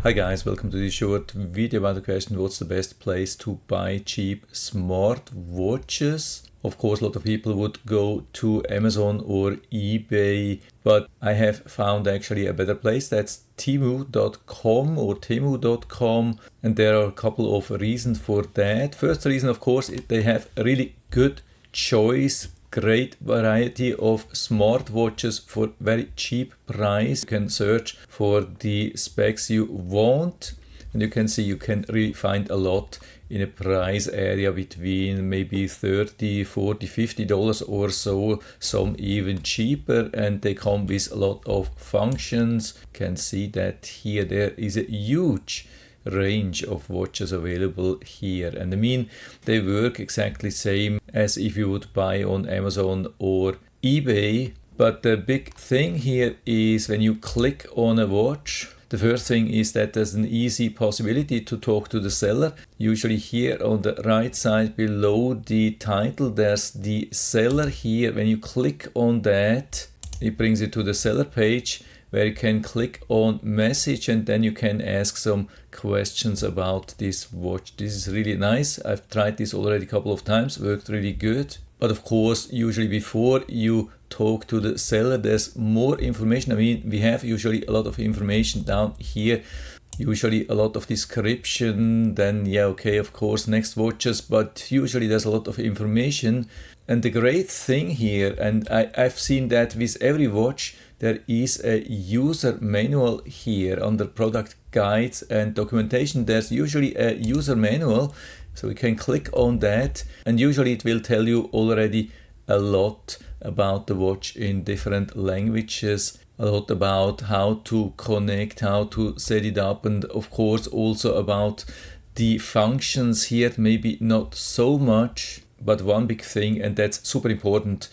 Hi guys, welcome to this short video about the question what's the best place to buy cheap smart watches. Of course, a lot of people would go to Amazon or eBay, but I have found actually a better place. That's Temu.com or Temu.com, and there are a couple of reasons for that. First reason, of course, they have a really good choice, great variety of smartwatches for very cheap price. You can search for the specs you want, and you can see you can really find a lot in a price area between maybe $30, $40, $50 or so, some even cheaper, and they come with a lot of functions. You can see that here there is a huge range of watches available here, and I mean they work exactly same as if you would buy on Amazon or eBay. But the big thing here is when you click on a watch, the first thing is that there's an easy possibility to talk to the seller. Usually here on the right side below the title there's the seller. Here when you click on that, it brings you to the seller page where you can click on message, and then you can ask some questions about this watch. This is really nice. I've tried this already a couple of times, worked really good. But of course, usually before you talk to the seller, there's more information. I mean, we have usually a lot of information down here, usually a lot of description, then yeah, okay, of course, next watches, but usually there's a lot of information. And the great thing here, and I've seen that with every watch, there is a user manual here under product guides and documentation. There's usually a user manual, so we can click on that, and usually it will tell you already a lot about the watch in different languages, a lot about how to connect, how to set it up, and of course also about the functions here. Maybe not so much, but one big thing, and that's super important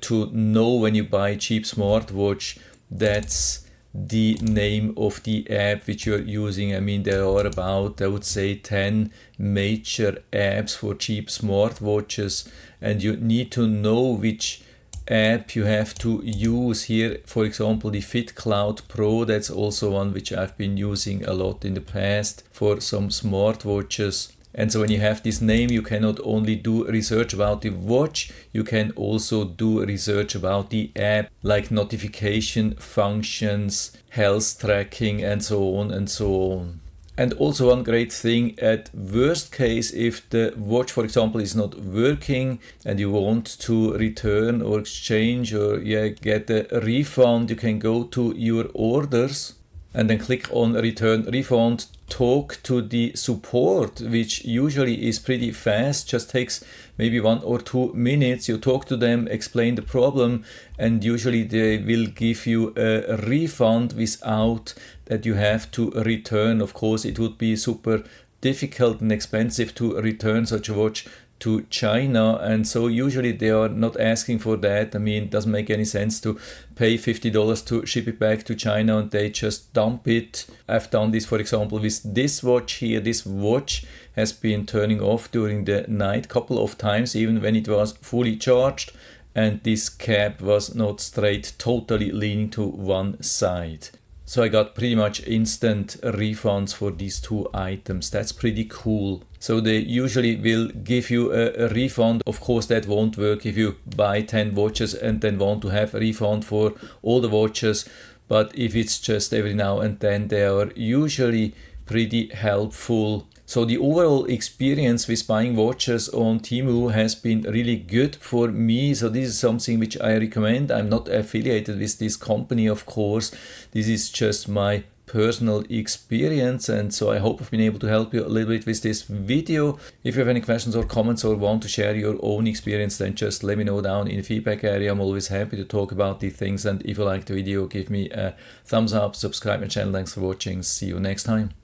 to know when you buy a cheap smartwatch, that's the name of the app which you're using. I mean, there are about, I would say, 10 major apps for cheap smartwatches, and you need to know which app you have to use. Here, for example, the Fit Cloud Pro, that's also one which I've been using a lot in the past for some smartwatches. And so when you have this name, you can not only do research about the watch, you can also do research about the app, like notification functions, health tracking, and so on and so on. And also one great thing, at worst case, if the watch, for example, is not working and you want to return or exchange or get a refund, you can go to your orders and then click on return refund, talk to the support, which usually is pretty fast, just takes maybe 1 or 2 minutes. You talk to them, explain the problem, and usually they will give you a refund without that you have to return. Of course, it would be super difficult and expensive to return such a watch to China, and so usually they are not asking for that. I mean, it doesn't make any sense to pay $50 to ship it back to China and they just dump it. I've done this, for example, with this watch here. This watch has been turning off during the night a couple of times, even when it was fully charged, and this cap was not straight, totally leaning to one side. So I got pretty much instant refunds for these 2 items. That's pretty cool. So they usually will give you a refund. Of course, that won't work if you buy 10 watches and then want to have a refund for all the watches. But if it's just every now and then, they are usually pretty helpful. So the overall experience with buying watches on Temu has been really good for me. So this is something which I recommend. I'm not affiliated with this company, of course. This is just my personal experience, and so I hope I've been able to help you a little bit with this video. If you have any questions or comments or want to share your own experience, then just let me know down in the feedback area. I'm always happy to talk about these things, and if you liked the video, give me a thumbs up, subscribe my channel. Thanks for watching. See you next time.